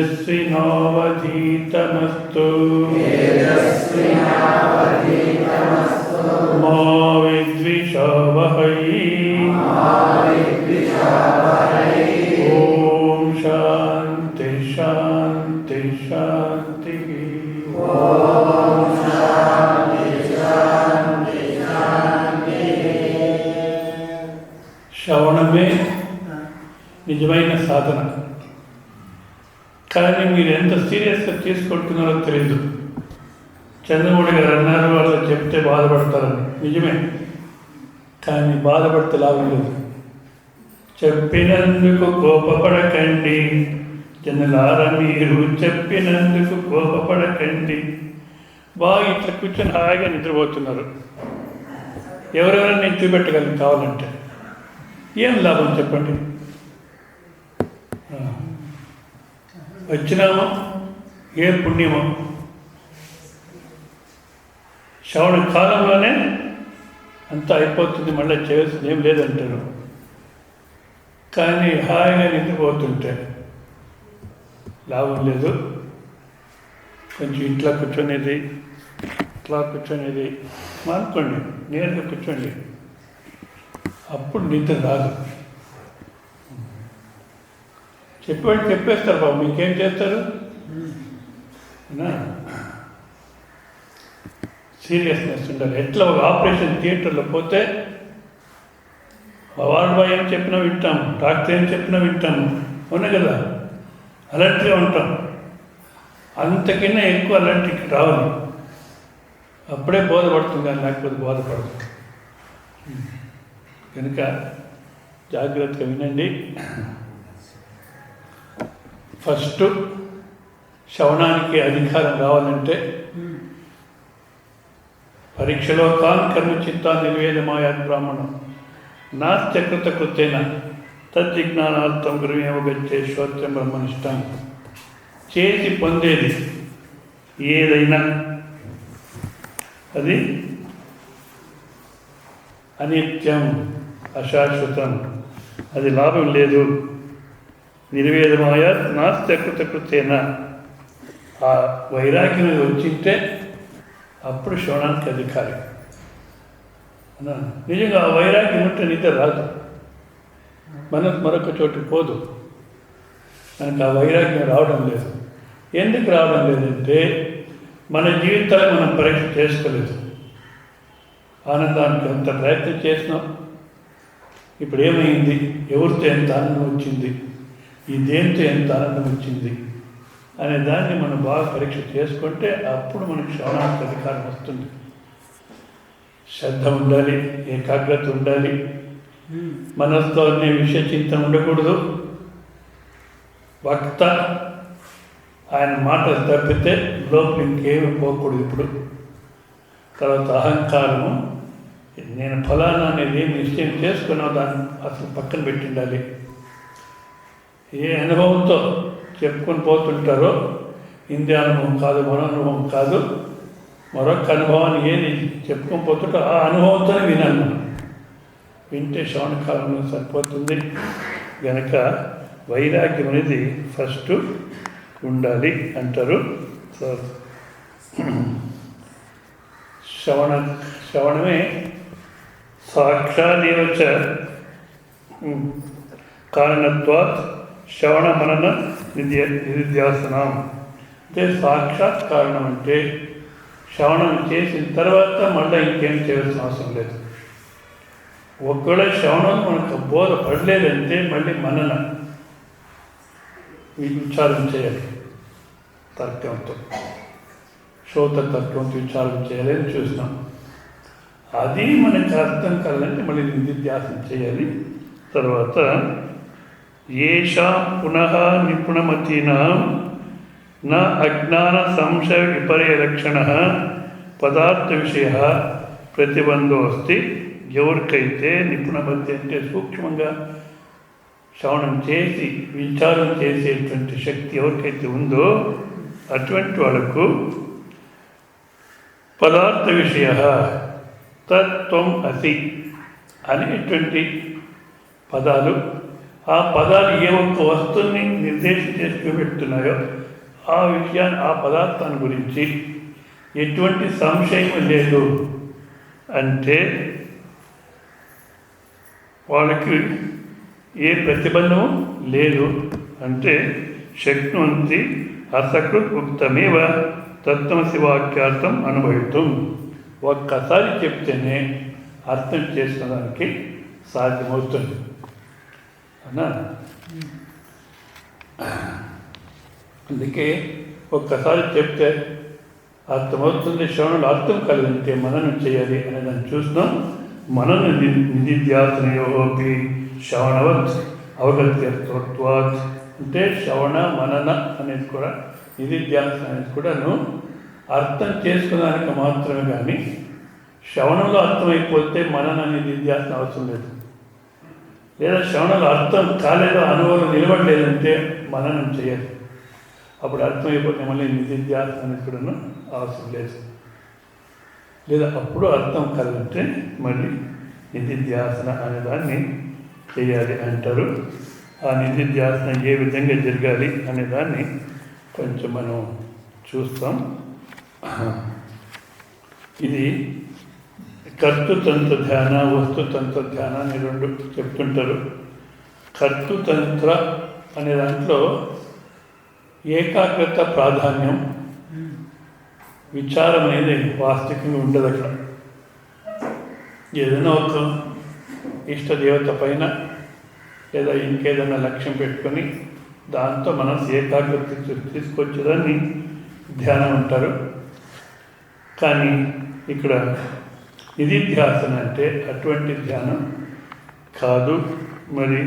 తేజస్వినావధీతమస్తు మా విద్విషావహై. ఓం శాంతి శాంతి శాంతి. శ్రవణమే నిజమైన సాధన. కానీ మీరు ఎంత సీరియస్గా తీసుకుంటున్నారో తెలియదు. చంద్రమౌళి గారు అన్నారు వాళ్ళు చెప్తే బాధపడతారని. నిజమే, కానీ బాధపడితే లాభం లేదు. చెప్పినందుకు కోపపడకండి జనులారా, మీరు చెప్పినందుకు కోపపడకండి. బాగా ఇట్లా కూర్చొని హాయిగా నిద్రపోతున్నారు. ఎవరెవరైనా నేను చూపెట్టగలను కావాలంటే. ఏం లాభం చెప్పండి? వచ్చినామో ఏ పుణ్యమో. శ్రవణ కాలంలోనే అంతా అయిపోతుంది, మళ్ళీ చేయాల్సింది ఏం లేదంటారు. కానీ హాయిగా నిద్రపోతుంటే లాభం లేదు. కొంచెం ఇంట్లో కూర్చొనేది, ఇట్లా కూర్చొనేది మానుకోండి, నేరుగా కూర్చోండి. అప్పుడు నిద్ర రాదు. చెప్పేవాళ్ళు చెప్పేస్తారు బాబు, మీకేం చేస్తారు? సీరియస్నెస్ ఉండాలి. ఎట్లా ఒక ఆపరేషన్ థియేటర్లో పోతే వార్డ్ బాయ్ ఏం చెప్పినా వింటాము, డాక్టర్ ఏం చెప్పినా వింటాము, అవునా కదా? అలర్ట్గా ఉంటాం. అంతకన్నా ఎక్కువ అలర్ట్కి రావాలి. అప్పుడే బోధపడుతుంది, కానీ లేకపోతే బోధపడదు. కనుక జాగ్రత్తగా వినండి. ఫస్ట్ శ్రవణానికి అధికారం రావాలంటే పరీక్షలో కాన్ కర్మచిత్తా నిర్వేదమాయాత్ బ్రాహ్మణం నాస్త్యకృత కృతేన తద్విజ్ఞానార్థం గురువేమగచ్చే శ్రోత్రం బ్రహ్మనిష్టం. చేసి పొందేది ఏదైనా అది అనిత్యం, అశాశ్వతం, అది లాభం లేదు. నిర్వేదమాయ నాస్త్యకృత కృతేన. ఆ వైరాగ్యం వచ్చింటే అప్పుడు శ్రవణానికి అధికారి. నిజంగా ఆ వైరాగ్యం ఉంటే నిద్ర రాదు, మనకు మరొక చోటుకి పోదు. మనకు ఆ వైరాగ్యం రావడం లేదు. ఎందుకు రావడం లేదంటే మన జీవితాన్ని మనం పరీక్ష చేసుకోలేదు. ఆనందానికి ఎంత ప్రయత్నం చేసినాం, ఇప్పుడు ఏమైంది, ఎవరితో ఎంత ఆనందం వచ్చింది, ఈ దేంతో ఎంత ఆనందం వచ్చింది అనే దాన్ని మనం బాగా పరీక్ష చేసుకుంటే అప్పుడు మనకు శ్రవణానికి అధికారం వస్తుంది. శ్రద్ధ ఉండాలి, ఏకాగ్రత ఉండాలి, మనసులో అనే విషయ చింతన ఉండకూడదు. వక్త ఆయన మాటలు తప్పితే లోపల ఇంకేమి పోకూడదు. ఇప్పుడు తర్వాత అహంకారము, నేను ఫలానా అనేది ఏమి నిశ్చయం చేసుకున్నావు దాన్ని అసలు పక్కన పెట్టిండాలి. ఏ అనుభవంతో చెప్పుకొని పోతుంటారో, ఇంది అనుభవం కాదు, మరో అనుభవం కాదు, మరొక అనుభవాన్ని ఏది చెప్పుకొని పోతుంటో ఆ అనుభవంతోనే వినాలి. మనం వింటే శ్రవణ కాలంలో సరిపోతుంది. కనుక వైరాగ్యం అనేది ఫస్ట్ ఉండాలి అంటారు. శ్రవణమే సాక్షాదేవచ కారణత్వాత్ శ్రవణ మనన నిధిధ్యాసనం. అంటే సాక్షాత్ కారణం అంటే శ్రవణం చేసిన తర్వాత మళ్ళీ ఇంకేం చేయాల్సిన అవసరం లేదు. ఒకవేళ శ్రవణం మనకు బోధ పడలేదంటే మళ్ళీ మనన విచారం చేయాలి. తర్కంతో, శ్రోత తర్కంతో విచారం చేయాలని చూసినాం. అది మనకు అర్థం కావాలంటే మళ్ళీ నిధిధ్యాసన చేయాలి. తర్వాత ఏషాం పునః నిపుణమతీనాం న అజ్ఞాన సంశయ విపర్యలక్షణ పదార్థ విషయ ప్రతిబంధో అస్తి. ఎవరికైతే నిపుణమతి అంటే సూక్ష్మంగా శ్రవణం చేసి విచారం చేసేటువంటి శక్తి ఎవరికైతే ఉందో అటువంటి వాళ్ళకు పదార్థ విషయ తత్వం అసి అనేటువంటి పదాలు ఆ పదాలు ఏ ఒక్క వస్తువుని నిర్దేశం చేసి చూపెడుతున్నాయో ఆ విషయాన్ని, ఆ పదార్థాన్ని గురించి ఎటువంటి సంశయం లేదు అంటే వాళ్ళకి ఏ ప్రతిబంధం లేదు. అంటే శక్నువంతి అసకృత్ ఉక్తమేవ తత్వమసి వాక్యార్థం అనుభవితం. ఒక్కసారి చెప్తేనే అర్థం చేసుకోవడానికి సాధ్యమవుతుంది అన్నా. అందుకే ఒక్కసారి చెప్తే అర్థమవుతుంది. శ్రవణులు అర్థం కలిగితే మననం చేయాలి అనే దాన్ని చూస్తున్నాం. మనన నిధిధ్యాసనయోపి శ్రవణవత్ అవగత్యత్వాత్ అంటే శ్రవణ మనన అనేది కూడా నిధిధ్యాసన అనేది కూడాను అర్థం చేసుకోవడానికి మాత్రమే. కానీ శ్రవణంలో అర్థమైపోతే మనన నిధిధ్యాసన అవసరం లేదు. లేదా శ్రవణంలో అర్థం కాలేదో, అనుభవం నిలబడలేదంటే మననం చేయాలి. అప్పుడు అర్థమైపోతే మళ్ళీ నిధిధ్యాసన అనేది కూడాను అవసరం లేదు. లేదా అప్పుడు అర్థం కలిగితే మళ్ళీ నిధిధ్యాసన అనే దాన్ని చేయాలి అంటారు. ఆ నిధిధ్యాసన ఏ విధంగా జరగాలి అనే దాన్ని కొంచెం మనం చూస్తాం. ఇది కర్తృతంత్ర ధ్యాన, వస్తుతంత్ర ధ్యాన అని రెండు చెప్తుంటారు. కర్తృతంత్ర అనే దాంట్లో ఏకాగ్రత ప్రాధాన్యం, విచారం అనేది వాస్తవికంగా ఉండదు. అక్కడ ఏదైనా ఒక ఇష్టదేవత పైన లేదా ఇంకేదైనా లక్ష్యం పెట్టుకొని దాంతో మనసు ఏకాగ్రత తీసుకొచ్చేదాన్ని ధ్యానం అంటారు. కానీ ఇక్కడ నిధిధ్యాసన అంటే అటువంటి ధ్యానం కాదు. మరి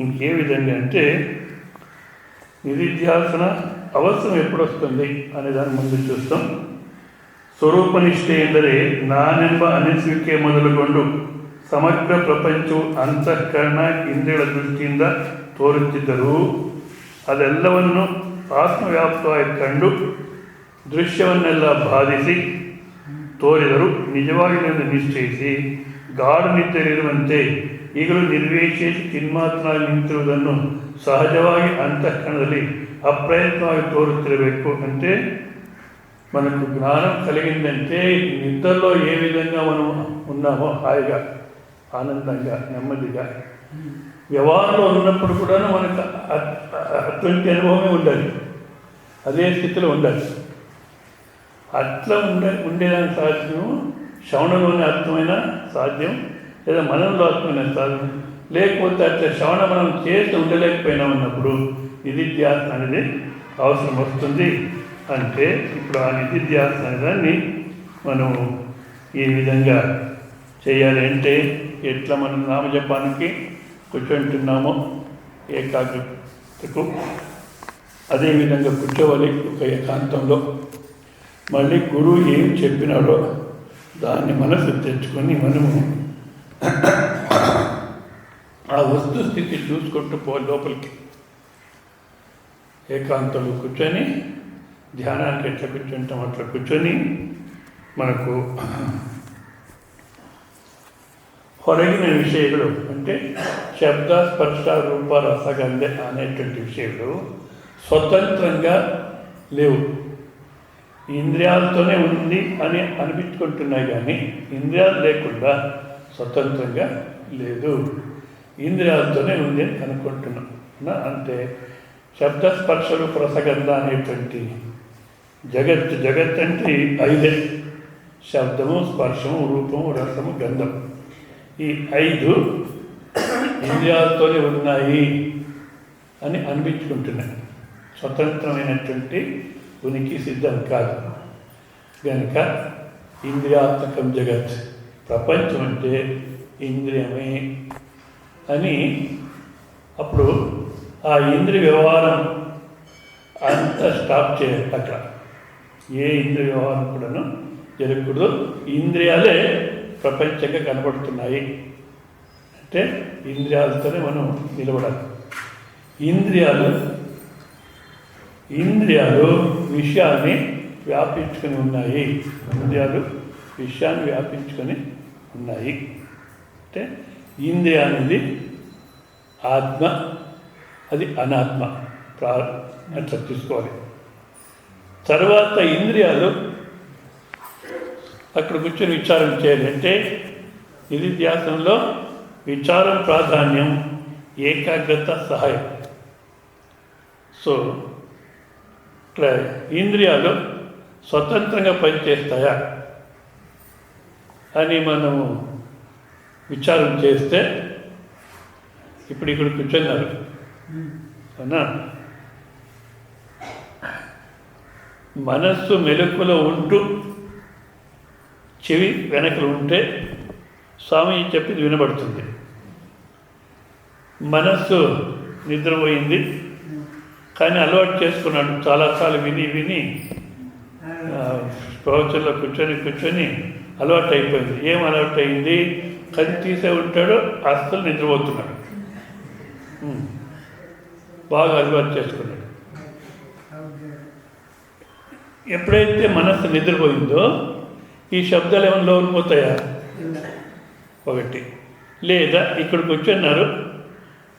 ఇంకే విధంగా అంటే నిధిధ్యాసన అవసరం ఎప్పుడొస్తుంది అనే దాన్ని ಮುಂದೆ చూస్తాం. ಸ್ವರೂಪನಿಷ್ಠೆ ಎಂದರೆ ನಾನೆಂಬ ಅನಿಸುವಿಕೆ ಮೊದಲುಗೊಂಡು ಸಮಗ್ರ ಪ್ರಪಂಚವು ಅಂತಃಕರಣ ಇಂದ್ರಿಯಗಳ ದೃಷ್ಟಿಯಿಂದ ತೋರುತ್ತಿದ್ದರೂ ಅದೆಲ್ಲವನ್ನು ಆತ್ಮವ್ಯಾಪ್ತವಾಗಿ ಕಂಡು ದೃಶ್ಯವನ್ನೆಲ್ಲ ಬಾಧಿಸಿ ತೋರಿದರು ನಿಜವಾಗಿ ನಿಶ್ಚಯಿಸಿ ಗಾಢ ನಿದ್ರೆಯಲ್ಲಿರುವಂತೆ ಈಗಲೂ ನಿರ್ವಿಶೇಷ ಚಿನ್ಮಾತ್ರನಾಗಿ ನಿಂತಿರುವುದನ್ನು సహజವಾಗಿ అంతఃకరణದಲ್ಲಿ అప్రయత్నವಾಗಿ తోరుతిరಬೇಕು. అంటే మనకు జ్ఞానం కలిగిందంటే నిద్రలో ఏ విధంగా మనం ఉన్నామో హాయిగా, ఆనందంగా, నెమ్మదిగా, వ్యవహారంలో ఉన్నప్పుడు కూడా మనకు అటువంటి అనుభవమే ఉండాలి, అదే స్థితిలో ఉండాలి. అట్లా ఉండేదానికి సాధ్యం శ్రవణంలోనే అర్థమైన సాధ్యం, లేదా మనంలో అర్థమైన సాధ్యం. లేకపోతే అట్లా శ్రవణ మనం చేసి ఉండలేకపోయినామన్నప్పుడు నిధిధ్యాసన అనేది అవసరం వస్తుంది. అంటే ఇప్పుడు ఆ నిధిధ్యాసన అనేదాన్ని మనం ఈ విధంగా చేయాలి. అంటే ఎట్లా మనం నామజపానికి కూర్చుంటున్నామో ఏకాగ్రతకు అదేవిధంగా కూర్చోవాలి ఒక ఏకాంతంలో. మళ్ళీ గురువు ఏం చెప్పినాడో దాన్ని మనసు తెచ్చుకొని మనము ఆ వస్తుస్థితి చూసుకుంటూ పోవాలి లోపలికి. ఏకాంతంలో కూర్చొని ధ్యానానికి ఎట్లా కూర్చుంటాం అట్లా కూర్చొని మనకు ಹೊರಗಿನ విషయాలు అంటే శబ్ద స్పర్శ రూప రసగంధ అనేటువంటి విషయాలు స్వతంత్రంగా లేవు. ఇంద్రియాలతోనే ఉంది అని అనిపించుకుంటున్నాయి, కానీ ఇంద్రియాలు లేకుండా స్వతంత్రంగా లేదు. ఇంద్రియాలతోనే ఉంది అని కనుక్కుంటున్నాం. అంటే శబ్ద స్పర్శ రూప రసగంధ అనేటువంటి జగత్ అంటే ఐదే: శబ్దము, స్పర్శము, రూపము, రసము, గంధం. ఈ ఐదు ఇంద్రియాలతోనే ఉన్నాయి అని అనిపించుకుంటున్నాయి. స్వతంత్రమైనటువంటి ఉనికి సిద్ధం కాదు. కనుక ఇంద్రియాత్మకం జగత్, ప్రపంచం అంటే ఇంద్రియమే అని. అప్పుడు ఆ ఇంద్రియ వ్యవహారం అంతా స్టాప్ చేయాలి. అక్కడ ఏ ఇంద్రియ వ్యవహారం కూడాను జరగకూడదు. ఇంద్రియాలే ప్రపంచంగా కనబడుతున్నాయి అంటే ఇంద్రియాలతోనే మనం నిలబడాలి. ఇంద్రియాలు విషయాన్ని వ్యాపించుకొని ఉన్నాయి. ఇంద్రియాలు విషయాన్ని వ్యాపించుకొని ఉన్నాయి. అంటే ఇంద్రియ అనేది ఆత్మ, అది అనాత్మ. అట్లా తీసుకోవాలి. తర్వాత ఇంద్రియాలు అక్కడ కూర్చొని విచారం చేయాలి. అంటే ఇది ధ్యాసంలో విచారం ప్రాధాన్యం, ఏకాగ్రత సహాయం. సో ఇక్కడ ఇంద్రియాలు స్వతంత్రంగా పనిచేస్తాయా అని మనము విచారం చేస్తే, ఇప్పుడు ఇక్కడ కూర్చున్నారు అవునా, మనస్సు మెలకులో ఉంటూ చెవి వెనకలు ఉంటే స్వామి చెప్పింది వినబడుతుంది. మనస్సు నిద్రపోయింది కానీ అలవాటు చేసుకున్నాడు, చాలాసార్లు విని విని ప్రవచనలో కూర్చొని అలవాటు అయిపోయింది. ఏం అలవాటు అయింది? కది తీసే ఉంటాడో అస్సలు నిద్రపోతున్నాడు, బాగా అలవాటు చేసుకున్నాడు. ఎప్పుడైతే మనస్సు నిద్రపోయిందో ఈ శబ్దాలు ఏమైనా లోపలిపోతాయా? ఒకటి. లేదా ఇక్కడికి వచ్చున్నారు,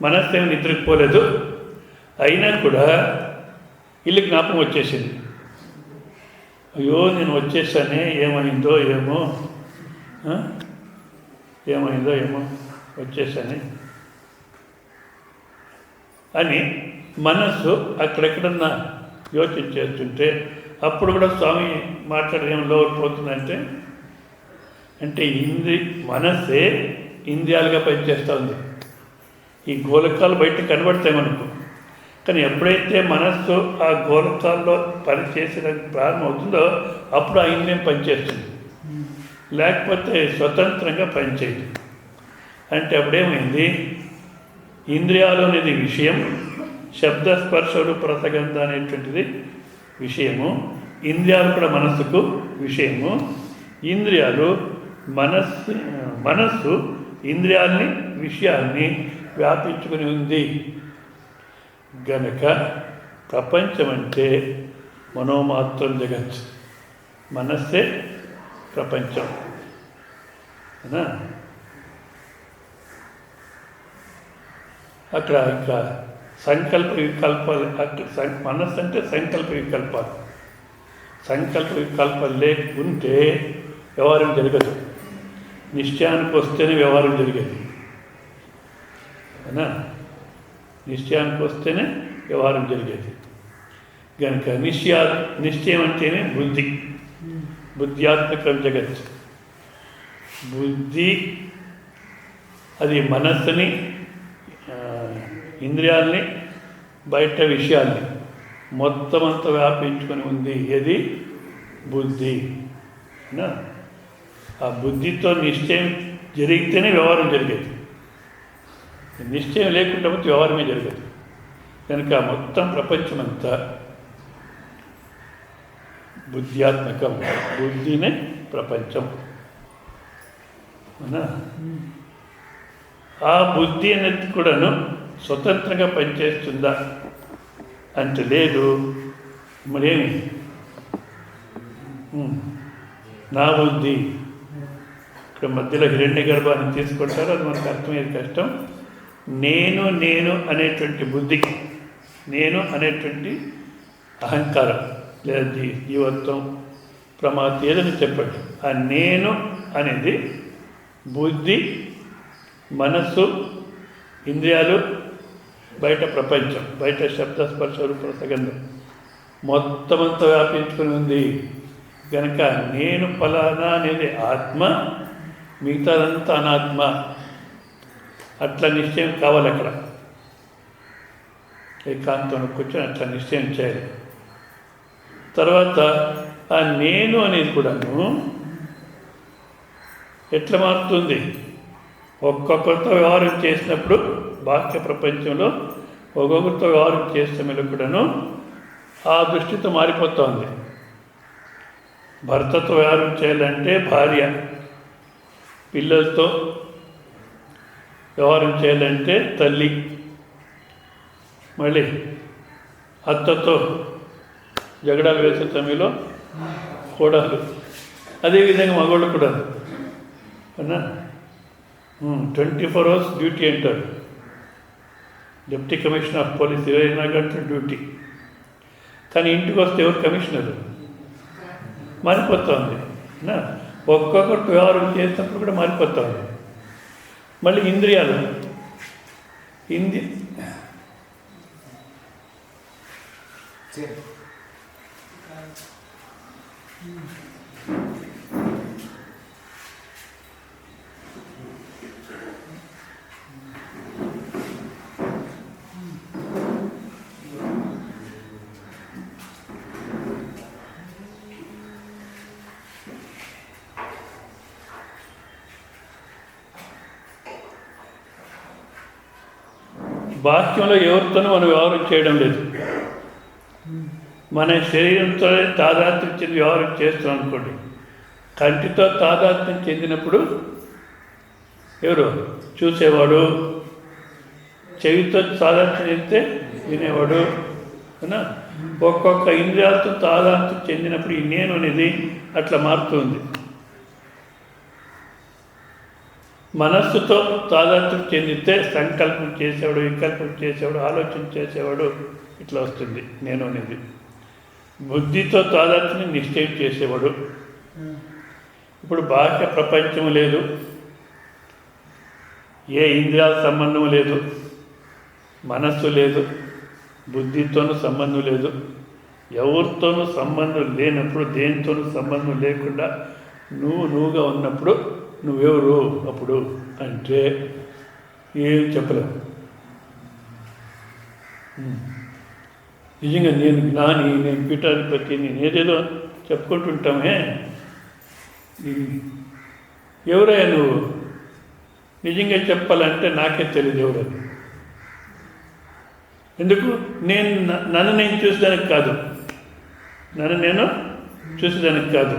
మనస్సు ఏమి నిద్రకు పోలేదు, అయినా కూడా ఇల్లు జ్ఞాపకం వచ్చేసింది. అయ్యో నేను వచ్చేసానే, ఏమైందో ఏమో వచ్చేసానే అని మనస్సు అక్కడెక్కడన్నా యోచన చేస్తుంటే అప్పుడు కూడా స్వామి మాట్లాడడం ఏం లోపడిపోతుందంటే, అంటే మనస్సే ఇంద్రియాలుగా పనిచేస్తూ ఉంది. ఈ గోలకాలు బయట కనబడతాయి మనకు, కానీ ఎప్పుడైతే మనస్సు ఆ గోలకాల్లో పనిచేసడానికి ప్రారంభమవుతుందో అప్పుడు ఆ ఇంద్రియం పనిచేస్తుంది, లేకపోతే స్వతంత్రంగా పనిచేయదు. అంటే అప్పుడేమైంది? ఇంద్రియాలు అనేది విషయం, శబ్దస్పర్శ రూప రసగంధ అనేటువంటిది విషయము, ఇంద్రియాలు కూడా మనస్సుకు విషయము. ఇంద్రియాలు మనస్సు ఇంద్రియాల్ని విషయాల్ని వ్యాపించుకుని ఉంది గనక ప్రపంచం అంటే మనోమాత్రం జగత్, మనస్సే ప్రపంచం. అక్కడ ఇంకా సంకల్ప వికల్పాలు, అక్కడ మనస్సు అంటే సంకల్ప వికల్పాలు. సంకల్ప వికల్పాలు లేకుంటే వ్యవహారం జరగదు, నిశ్చయానికి వస్తేనే వ్యవహారం జరిగేది. అవునా? నిశ్చయానికి వస్తేనే వ్యవహారం జరిగేది. కనుక నిశ్చయం అంటేనే బుద్ధి, బుద్ధ్యాత్మకం జగత్. బుద్ధి అది మనస్సుని, ఇంద్రియాల్ని, బయట విషయాల్ని మొత్తం అంతా వ్యాపించుకొని ఉంది. ఏది? బుద్ధి. ఆ బుద్ధితో నిశ్చయం జరిగితేనే వ్యవహారం జరిగేది, నిశ్చయం లేకుండా పోతే వ్యవహారమే జరగదు. కనుక మొత్తం ప్రపంచమంతా బుద్ధ్యాత్మకం, బుద్ధినే ప్రపంచం. అవునా? ఆ బుద్ధి అనేది కూడాను స్వతంత్రంగా పనిచేస్తుందా అంటే లేదు. మరేమి నా బుద్ధి, ఇక్కడ మధ్యలో హిరణ్య గర్భాన్ని తీసుకుంటారు, అది మనకు అర్థమయ్యేది కష్టం. నేను అనేటువంటి బుద్ధికి, నేను అనేటువంటి అహంకారం లేదా జీవత్వం, ప్రమాదం ఏదని చెప్పండి, ఆ నేను అనేది బుద్ధి, మనస్సు, ఇంద్రియాలు, బయట ప్రపంచం, బయట శబ్ద స్పర్శ రూప రసగంధం మొత్తం అంతా వ్యాపించుకుని ఉంది. కనుక నేను ఫలానా అనేది ఆత్మ, మిగతాదంతా అనాత్మ. అట్లా నిశ్చయం కావాలి. అక్కడ ఏకాంతంలో కూర్చొని అట్లా నిశ్చయం చేయాలి. తర్వాత ఆ నేను అనేది కూడాను ఎట్లా మారుతుంది? ఒక్కొక్కరితో వ్యవహారం చేసినప్పుడు బాహ్య ప్రపంచంలో ఒక్కొక్కరితో వ్యవహారం చేసే మీద కూడాను ఆ దృష్టితో మారిపోతుంది. భర్తతో వ్యవహారం చేయాలంటే భార్య, పిల్లలతో వ్యవహారం చేయాలంటే తల్లి, మళ్ళీ అత్తతో జగడాలు వేసే సమయంలో కోడలు, అదేవిధంగా మగవాళ్ళు కూడా అన్నా 24 hours డ్యూటీ అంటారు. డిప్యూటీ కమిషనర్ ఆఫ్ పోలీస్ 24 గంటల డ్యూటీ. కానీ ఇంటికి వస్తే ఎవరు కమిషనరు మారిపోతుంది. ఒక్కొక్కటి వ్యవహారం చేసినప్పుడు కూడా మారిపోతుంది. మళ్ళీ ఇంద్రియాలు బాహ్యంలో ఎవరితోనూ మనం వ్యవహారం చేయడం లేదు. మన శరీరంతో తాదాత్మ్యం చెంది వ్యవహారం చేస్తున్నాం అనుకోండి. కంటితో తాదాత్మ్యం చెందినప్పుడు ఎవరు చూసేవాడు, చెవితో తాదాత్మ్యం చెందితే వినేవాడు. ఒక్కొక్క ఇంద్రియాలతో తాదాత్మ్యం చెందినప్పుడు ఈ నేను అనేది అట్లా మారుతుంది. మనస్సుతో తాదాత్మ్యం చెందితే సంకల్పం చేసేవాడు, వికల్పం చేసేవాడు, ఆలోచన చేసేవాడు, ఇట్లా వస్తుంది నేను అనేది. బుద్ధితో తాదాత్మ్యం నిశ్చయం చేసేవాడు. ఇప్పుడు బాహ్య ప్రపంచం లేదు, ఏ ఇంద్రియాల సంబంధం లేదు, మనస్సు లేదు, బుద్ధితోనూ సంబంధం లేదు, ఎవరితోనూ సంబంధం లేనప్పుడు, దేనితోనూ సంబంధం లేకుండా నువ్వుగా ఉన్నప్పుడు నువ్వెవరు అప్పుడు అంటే ఏం చెప్పలేవు. నిజంగా నేను జ్ఞాని, నేను పీఠాధిపతి, నేను ఏదేదో చెప్పుకుంటుంటామే. ఎవరయ్యా నువ్వు? నిజంగా చెప్పాలంటే నాకే తెలియదు ఎవరని. ఎందుకు? నన్ను నేను చూసేదానికి కాదు, నేను చూసేదానికి కాదు.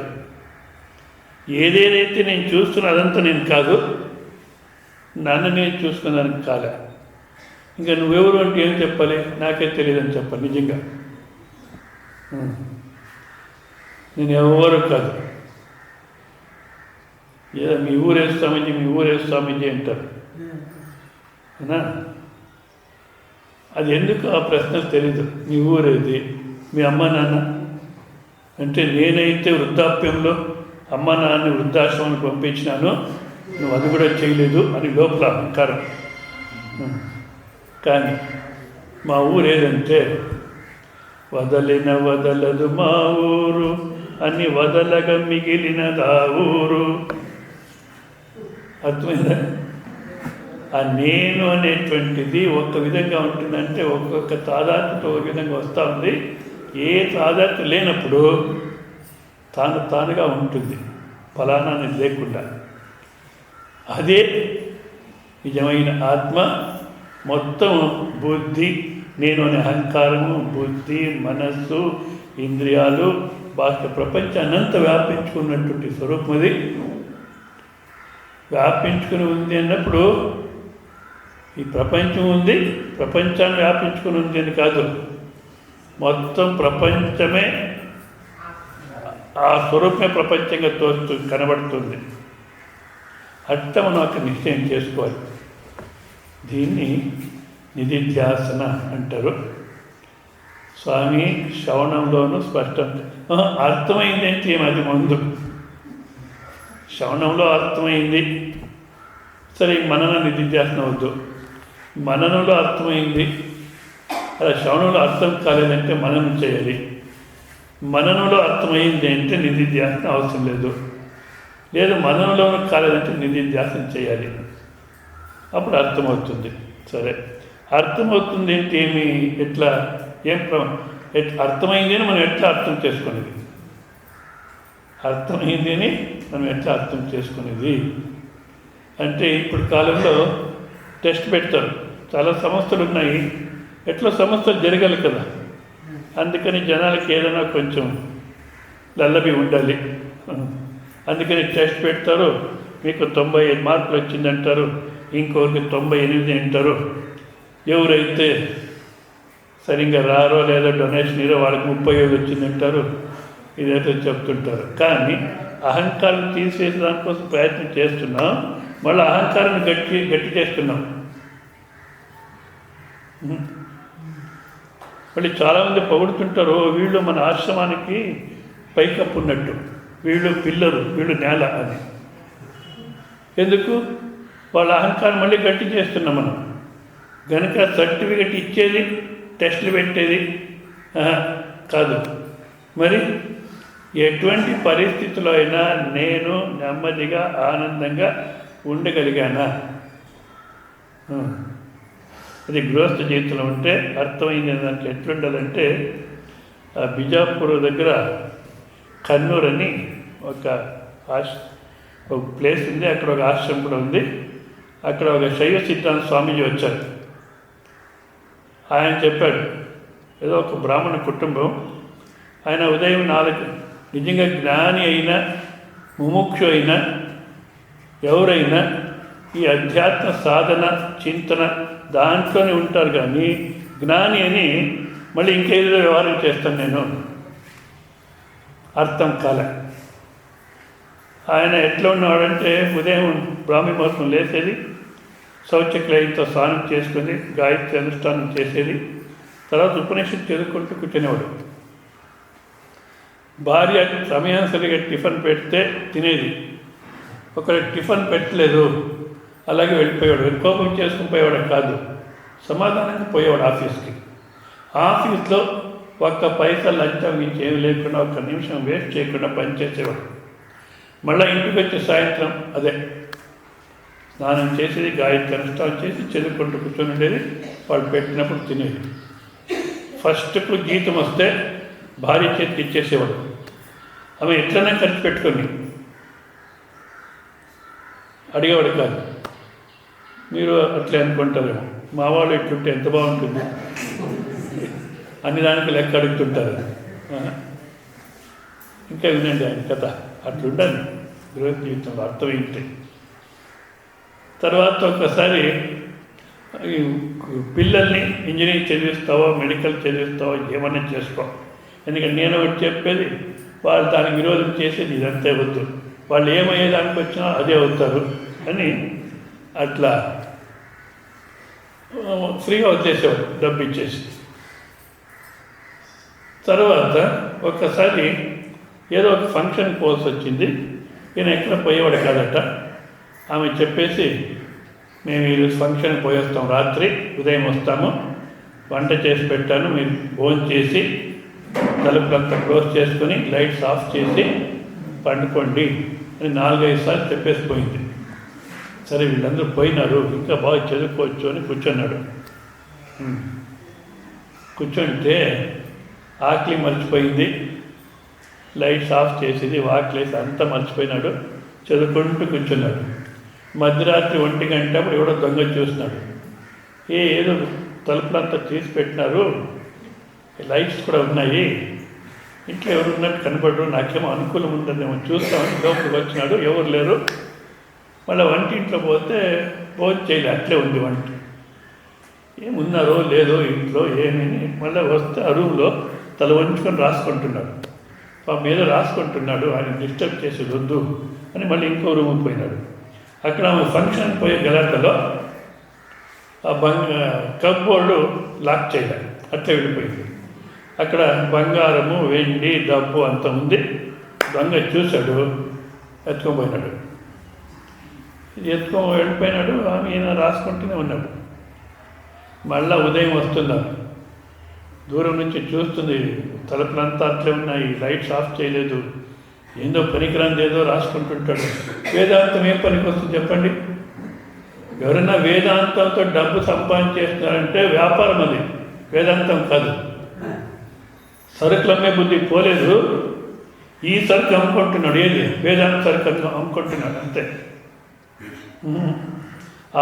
ఏదేదైతే నేను చూస్తున్నా అదంతా నేను కాదు, నన్ను నేను చూసుకునేదానికి కాలే. ఇంకా నువ్వెవరు అంటే ఏం చెప్పాలి? నాకే తెలియదని చెప్పాలి. నిజంగా నేను ఎవరు కాదు. ఏదో మీ ఊరేస్తామని అంటారు. అది ఎందుకు ఆ ప్రశ్నలు తెలీదు. మీ ఊరేది, మీ అమ్మ నాన్న అంటే నేనైతే వృద్ధాప్యంలో అమ్మ నాన్నని వృద్ధాశ్రమానికి పంపించినాను, నువ్వు అది కూడా చేయలేదు అని లోపల అహంకారం. కానీ మా ఊరు ఏదంటే వదలదు మా ఊరు అని వదలగా మిగిలినదా ఊరు. అర్థమైందా? ఆ నేను అనేటువంటిది ఒక విధంగా ఉంటుందంటే ఒక్కొక్క తాదాత్మ్యత ఒక విధంగా వస్తూ ఉంది. ఏ తాదాత్మ్యం లేనప్పుడు తానుగా ఉంటుంది, ఫలానా అనేది లేకుండా. అదే నిజమైన ఆత్మ. మొత్తం బుద్ధి, నేను అనే అహంకారము, బుద్ధి, మనస్సు, ఇంద్రియాలు, బాహ్య ప్రపంచాన్ని అంతా వ్యాపించుకున్నటువంటి స్వరూపం అది. వ్యాపించుకుని ఉంది అన్నప్పుడు ఈ ప్రపంచం ఉంది, ప్రపంచాన్ని వ్యాపించుకుని ఉంది అని కాదు, మొత్తం ప్రపంచమే ఆ స్వరూపమే ప్రపంచంగా కనబడుతుంది. అట్ట మనం అక్కడ నిశ్చయం చేసుకోవాలి. దీన్ని నిధిధ్యాసన అంటారు. స్వామి శ్రవణంలోనూ స్పష్టం అర్థమైంది అంటే ఏమది ముందు శ్రవణంలో అర్థమైంది, సరే మనన నిధిధ్యాసన వద్దు. మననంలో అర్థమైంది, అలా శ్రవణంలో అర్థం కాలేదంటే మననం చేయాలి. మననంలో అర్థమైంది అంటే నిధిధ్యాసన అవసరం లేదు. లేదు మననంలో కాలేదంటే నిధిధ్యాసన చేయాలి, అప్పుడు అర్థమవుతుంది. సరే అర్థమవుతుంది అంటే ఏమి, ఎట్లా, అర్థమైంది అని మనం ఎట్లా అర్థం చేసుకునేది? అర్థమైంది అని మనం ఎట్లా అర్థం చేసుకునేది అంటే ఇప్పుడు కాలంలో టెస్ట్ పెడతారు. చాలా సంస్థలు ఉన్నాయి, ఎట్లా సంస్థలు జరగాలి కదా, అందుకని జనాలకి ఏదైనా కొంచెం లల్లబి ఉండాలి. అందుకని టెస్ట్ పెడతారు. మీకు 95 మార్కులు వచ్చిందంటారు, ఇంకొకరికి 98 అంటారు. ఎవరైతే సరిగ్గా రారో లేదా డొనేషన్ ఇరో వాళ్ళకి 35 వచ్చిందంటారు. ఇదైతే చెప్తుంటారు. కానీ అహంకారం తీసేసే దానికోసం ప్రయత్నం చేస్తున్నాం, మళ్ళీ అహంకారాన్ని గట్టి చేస్తున్నాం. మళ్ళీ చాలామంది పొగుడుతుంటారు, వీళ్ళు మన ఆశ్రమానికి పైకప్పు ఉన్నట్టు, వీళ్ళు పిల్లలు, వీళ్ళు నేల అని. ఎందుకు? వాళ్ళ అహంకారం మళ్ళీ గట్టి చేస్తున్నాం మనం. కనుక సర్టిఫికెట్ ఇచ్చేది, టెస్టులు పెట్టేది కాదు. మరి ఎటువంటి పరిస్థితుల్లో అయినా నేను నెమ్మదిగా ఆనందంగా ఉండగలిగానా? అది గృహస్థ జీవితంలో ఉంటే అర్థమైంది. దానికి ఎట్లుండాలంటే, బిజాపూర్ దగ్గర కన్నూర్ అని ఒక ప్లేస్ ఉంది, అక్కడ ఒక ఆశ్రమం కూడా ఉంది. అక్కడ ఒక శైవ సిద్ధాంత స్వామీజీ వచ్చారు. ఆయన చెప్పాడు, ఏదో ఒక బ్రాహ్మణ కుటుంబం, ఆయన ఉదయం 4 నిజంగా జ్ఞాని అయినా ముముక్షు అయినా ఎవరైనా ఈ అధ్యాత్మ సాధన చింతన దాంట్లోనే ఉంటారు. కానీ జ్ఞాని అని మళ్ళీ ఇంకేదో వ్యవహారం చేస్తాను నేను, అర్థం కాలే. ఆయన ఎట్లా ఉన్నవాడంటే, ఉదయం బ్రాహ్మీ ముహూర్తం లేచేది, శౌచక్లయంతో స్నానం చేసుకుని గాయత్రి అనుష్ఠానం చేసేది, తర్వాత ఉపనిషత్తు చదువుకుంటూ కూర్చునేవాడు. భార్య సమయానుసరిగా టిఫిన్ పెడితే తినేది, ఒకరికి టిఫిన్ పెట్టలేదు అలాగే వెళ్ళిపోయాడు. కోపం చేసుకుని పోయేవాడు కాదు, సమాధానంగా పోయేవాడు ఆఫీస్కి. ఆఫీస్లో ఒక్క పైసా లంచం నుంచి ఏమి లేకుండా, ఒక్క నిమిషం వేస్ట్ చేయకుండా పనిచేసేవాడు. మళ్ళీ ఇంటికి వచ్చే సాయంత్రం అదే స్నానం చేసేది, గాయత్రి అనుష్ఠానం చేసి చదువుకుంటూ కూర్చొని ఉండేది, వాళ్ళు పెట్టినప్పుడు తినేది. ఫస్ట్కు జీతం వస్తే భార్య చేతికి ఇచ్చేసేవాడు. ఆమె ఎట్లనే ఖర్చు పెట్టుకొని అడిగేవాడు కాదు. మీరు అట్లే అనుకుంటారేమో, మా వాళ్ళు ఇట్లుంటే ఎంత బాగుంటుంది, అన్ని దానికి లెక్క అడుగుతుంటారు. ఇంకా వినండి ఆయన కథ. అట్లుండాలి గృహ జీవితంలో, అర్థమైంది. తర్వాత ఒకసారి పిల్లల్ని ఇంజనీరింగ్ చదివిస్తావో మెడికల్ చదివిస్తావో ఏమన్నా చేసుకో, ఎందుకంటే నేను ఒకటి చెప్పేది, వాళ్ళు దానికి విరోధం చేసేది ఇదంతే వద్దు, వాళ్ళు ఏమయ్యేదానికి వచ్చినా అదే అవుతారు అని అట్లా ఫ్రీగా వచ్చేసేవాడు డబ్బు ఇచ్చేసి. తర్వాత ఒక్కసారి ఏదో ఒక ఫంక్షన్ పోల్సి వచ్చింది, ఈయన ఎక్కడ పోయేవాడు కాదట. ఆమె చెప్పేసి, మేము ఈరోజు ఫంక్షన్కి పోయేస్తాం, రాత్రి ఉదయం వస్తాము, వంట చేసి పెట్టాను, మీరు భోజనం చేసి తలుపులంతా క్లోజ్ చేసుకొని లైట్స్ ఆఫ్ చేసి పండుకోండి అని 4-5 సార్లు చెప్పేసిపోయింది. సరే వీళ్ళందరూ పోయినారు, ఇంకా బాగా చదువుకోవచ్చు అని కూర్చున్నాడు. కూర్చుంటే ఆకలి మర్చిపోయింది, లైట్స్ ఆఫ్ చేసేది, వాకిలేసి అంతా మర్చిపోయినాడు, చదువుకుంటూ కూర్చున్నాడు. మధ్యరాత్రి 1 గంట అప్పుడు ఎవడో దొంగ చూస్తున్నాడు. ఏదో తలుపులంతా తీసి పెట్టినారు, లైట్స్ కూడా ఉన్నాయి, ఇంట్లో ఎవరు ఉన్నట్టు కనపడరు, నాకేమో అనుకూలం ఉంటుందేమో చూస్తామని లోపలికి వచ్చినాడు. ఎవరు లేరు. మళ్ళీ వంటింట్లో పోతే భోజనం చేయలే, అట్లే ఉంది వంట. ఏమున్నారో లేదో ఇంట్లో ఏమని మళ్ళీ వస్తే ఆ రూమ్లో తల వంచుకొని రాసుకుంటున్నాడు. మీద రాసుకుంటున్నాడు, ఆయన డిస్టర్బ్ చేసి వద్దు అని మళ్ళీ ఇంకో రూమ్కి పోయినాడు. అక్కడ ఆమె ఫంక్షన్ పోయే గలాటలో ఆ కప్బోర్డు లాక్ చేయలేదు, అట్లే వెళ్ళిపోయింది. అక్కడ బంగారము వెండి డబ్బు అంత ఉంది. దొంగ చూశాడు, ఎత్తుకొని వెళ్ళిపోయినాడు. ఆమె ఈయన రాసుకుంటూనే ఉన్నాడు. మళ్ళా ఉదయం వస్తున్నాడు, దూరం నుంచి చూస్తుంది, తలుపులంతా అట్లే ఉన్నాయి, లైట్స్ ఆఫ్ చేయలేదు, ఏందో పనికిరాంది ఏదో రాసుకుంటుంటాడు. వేదాంతం ఏం పనికి వస్తుంది చెప్పండి? ఎవరైనా వేదాంతంతో డబ్బు సంపాదించేస్తున్నారంటే వ్యాపారం, అది వేదాంతం కాదు. సరుకులు అమ్మే బుద్ధి పోలేదు, ఈ సరుకు అమ్ముకుంటున్నాడు. ఏది వేదాంత సరుకు అమ్ముకుంటున్నాడు అంతే.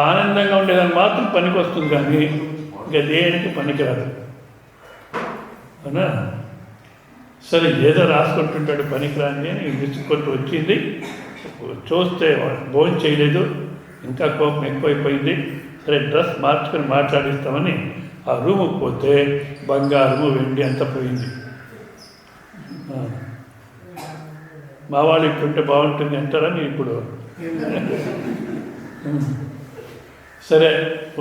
ఆనందంగా ఉండేదాన్ని మాత్రం పనికి వస్తుంది, కానీ ఇంకా దేనికి పనికిరాదు. అవునా? సరే ఏదో రాసుకుంటుంటాడు పనికిరాని అని విసుక్కుంటూ వచ్చింది. చూస్తే భోజనం చేయలేదు, ఇంకా కోపం ఎక్కువైపోయింది. సరే డ్రెస్ మార్చుకొని మాట్లాడిస్తామని ఆ రూముకి పోతే బంగారము వెండి అంతా పోయింది. మా వాళ్ళు ఇట్లుంటే బాగుంటుంది అంటారా మీరు ఇప్పుడు? సరే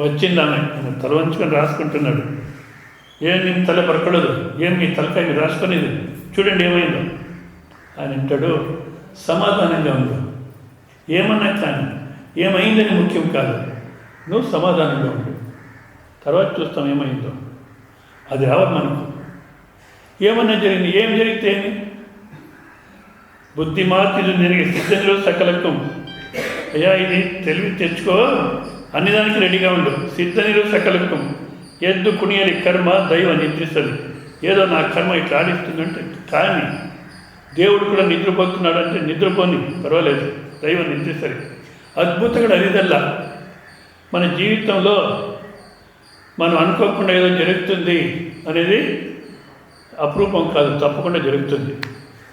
వచ్చింది ఆమె తల వంచుకొని రాసుకుంటున్నాడు. ఏం నీ తల పరకూడదు, ఏం నీ తలకాయ మీరు రాసుకునేది, చూడండి ఏమైందో అని అంటాడు. సమాధానంగా ఉండు, ఏమన్నా కానీ ఏమైందని ముఖ్యం కాదు, నువ్వు సమాధానంగా ఉండు, తర్వాత చూస్తాం ఏమైందో. అది రావాలి మనకు. ఏమన్నా జరిగింది, ఏం జరిగితే ఏమి, బుద్ధిమార్తిలు జరిగే సిద్ధంలో సకలకం. అయ్యా ఇది తెలివి తెచ్చుకో, అన్ని దానికి రెడీగా ఉండు. సిద్ధనిలో సకలకం ఎద్దు కుణియలి కర్మ దైవ నిద్రిస్తుంది. ఏదో నా కర్మ ఇట్లా ఆడిస్తుందంటే కానీ దేవుడు కూడా నిద్రపోతున్నాడు అంటే నిద్రపోని పర్వాలేదు, దైవ నిద్రిస్తుంది. అద్భుతంగా అదిదల్లా మన జీవితంలో మనం అనుకోకుండా ఏదో జరుగుతుంది అనేది అపరూపం కాదు, తప్పకుండా జరుగుతుంది.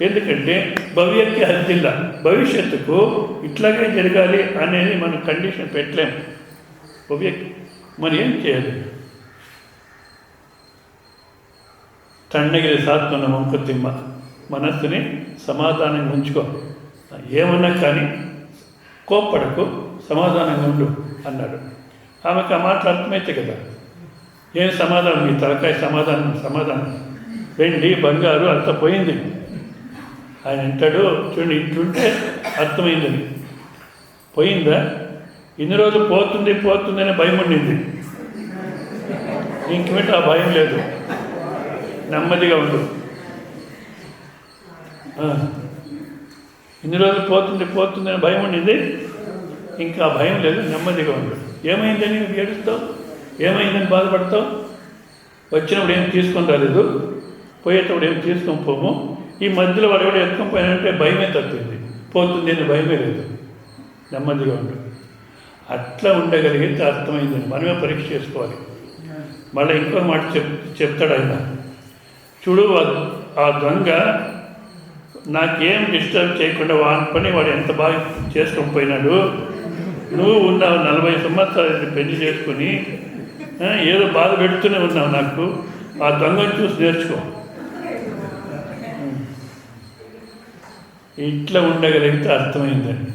ఎందుకంటే భవ్యకి హద్దిల్లా, భవిష్యత్తుకు ఇట్లాగే జరగాలి అనేది మనం కండిషన్ పెట్టలేము. భవ్యకి మరి ఏం చేయాలి? తన్నగిరి సాత్వన మంకుతిమ్మ, మనస్సుని సమాధానంగా ఉంచుకో, ఏమన్నా కానీ కోప్పడకు, సమాధానంగా ఉండు అన్నాడు. ఆమెకు ఆ మాటలు అర్థమైతే కదా. ఏం సమాధానం, మీ తలకాయ సమాధానం వెండి బంగారు అంత పోయింది. ఆయన అంటాడు, చూడండి ఇట్లుంటే అర్థమైందని. పోయిందా? ఇన్ని రోజులు పోతుందనే భయం ఉండింది, ఇంకేమిటి ఆ భయం లేదు, నెమ్మదిగా ఉండు. ఇన్ని రోజులు పోతుందని భయం ఉండింది, ఇంకా భయం లేదు, నెమ్మదిగా ఉండు. ఏమైందని నువ్వు ఏడుస్తావు, ఏమైందని బాధపడతావు? వచ్చినప్పుడు ఏం తీసుకొని రాలేదు, పోయేటప్పుడు ఏం తీసుకొని పోము. ఈ మధ్యలో వాడు ఎవడు ఎత్తుకొని పోయినంటే భయమే తప్పింది, పోతుంది అని భయమే లేదు, నెమ్మదిగా ఉండు. అట్లా ఉండగలిగితే అర్థమైందని మనమే పరీక్ష చేసుకోవాలి. మళ్ళీ ఇంకో మాట చెప్తాడు ఆయన, చూడు ఆ దొంగ నాకేం డిస్టర్బ్ చేయకుండా వాని పని వాడు ఎంత బాగా చేసుకొని పోయినాడు. నువ్వు ఉన్నావు 40 సంవత్సరాలు పెళ్లి చేసుకుని ఏదో బాధ పెడుతూనే ఉన్నావు నాకు. ఆ దొంగను చూసి నేర్చుకో. ఇట్లా ఉండగలిగితే అర్థమైందండి.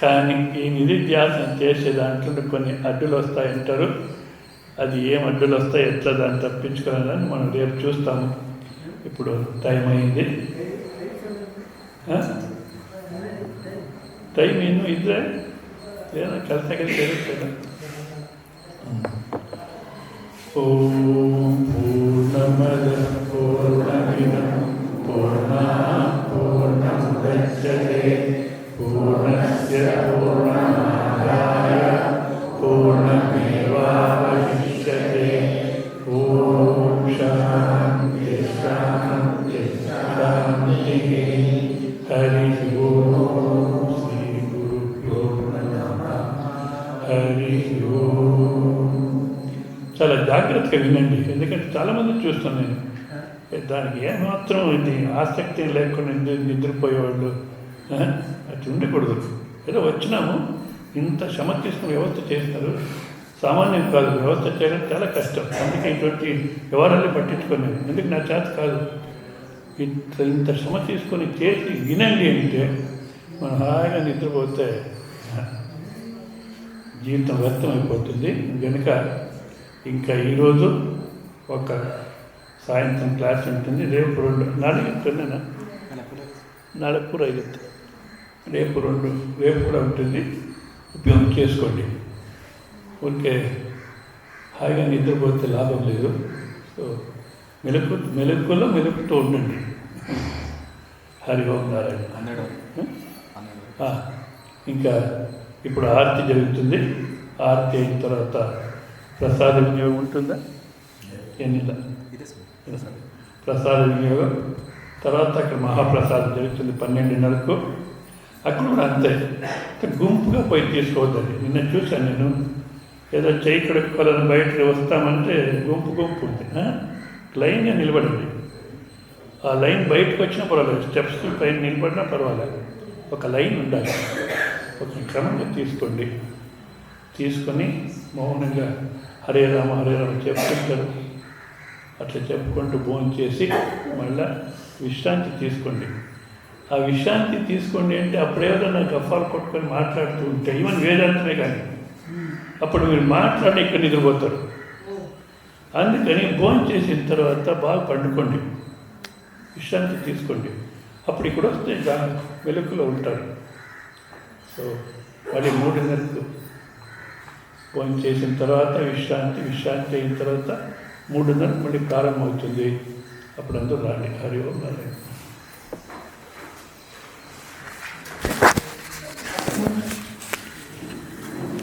కానీ ఈ నిధిధ్యాసన చేసే దాంట్లో కొన్ని అడ్డులు వస్తాయంటారు. అది ఏం అడ్డులు వస్తాయి, ఎట్లా దాన్ని తప్పించుకోవాలని మనం రేపు చూస్తాము. ఇప్పుడు టైం అయింది. టైం ఎన్నో ఇద్దరే లేదా కలిసి జరుగుతుందా? ఓం పూర్ణమద పూర్ణమిదం పూర్ణం దృశ్యతే పూర్ణస్య పూర్ణమాదాయ పూర్ణమేవావశిష్యతే. ఓం శాంతి శాంతి శాంతి. హరి ఓం శ్రీ గురుభ్యో నమః. హరి ఓం. చాలా జాగ్రత్తగా వినండి, ఎందుకంటే చాలామంది చూస్తాను నేను, దానికి ఏమాత్రం ఇది ఆసక్తి లేకుండా నిద్రపోయేవాళ్ళు అట్లా ఉండకూడదు. ఏదో వచ్చినాము, ఇంత శ్రమ తీసుకుని వ్యవస్థ చేస్తారు, సామాన్యం కాదు. వ్యవస్థ చేయడం చాలా కష్టం. అందుకే ఇటువంటి వ్యవహారాన్ని పట్టించుకోలేదు, ఎందుకు నా చేత కాదు. ఇంత శ్రమ తీసుకొని చేసి వినండి అంటే మనం హాయిగా నిద్రపోతే జీవితం వ్యర్థమైపోతుంది. కనుక ఇంకా ఈరోజు ఒక సాయంత్రం క్లాస్ ఉంటుంది, రేపు 2 నాలుగు చెప్తున్నానా, నలుపుర 5 రేపు 2 రేపు కూడా ఉంటుంది. ఉపయోగం చేసుకోండి. ఊరికే హాయిగా నిద్రపోతే లాభం లేదు. సో మెలుకుతో ఉండండి. హరి ఓం నారాయణ. ఇంకా ఇప్పుడు ఆరతి జరుగుతుంది. ఆరతి అయిన తర్వాత ప్రసాద వినియోగం ఉంటుందా? ఎన్నిలా ప్రసాద వినియోగం తర్వాత అక్కడ మహాప్రసాదం జరుగుతుంది 12:30కు. అక్కడ కూడా అంతే, గుంపుగా పోయి తీసుకోవద్దండి. నిన్న చూశాను నేను, ఏదో చేయి కడుక్కోవాలని బయటకు వస్తామంటే గుంపు ఉంది. లైన్గా నిలబడండి. ఆ లైన్ బయటకు వచ్చినా పర్వాలేదు, స్టెప్స్ పైన నిలబడినా పర్వాలేదు, ఒక లైన్ ఉండాలి. ఒక క్రమంగా తీసుకోండి. తీసుకొని మౌనంగా హరే రామ చెప్పుకుంటారు. అట్లా చెప్పుకుంటూ భోజనం చేసి మళ్ళీ విశ్రాంతి తీసుకోండి. ఆ విశ్రాంతి తీసుకోండి అంటే అప్పుడేదో నాకు గఫాలు కొట్టుకొని మాట్లాడుతూ ఉంటే, ఈవెన్ వేదాంతమే కానీ అప్పుడు మీరు మాట్లాడి ఇక్కడ నిద్రపోతారు. అందుకని భోజనం చేసిన తర్వాత బాగా పండుకోండి, విశ్రాంతి తీసుకోండి. అప్పుడు ఇక్కడ వస్తే వెలుగులో ఉంటారు. సో మళ్ళీ 3:30కు భోజనం చేసిన తర్వాత విశ్రాంతి అయిన తర్వాత 3:30 మళ్ళీ ప్రారంభమవుతుంది. అప్పుడు అందరూ రాండి. హరి ఓం నారాయణ.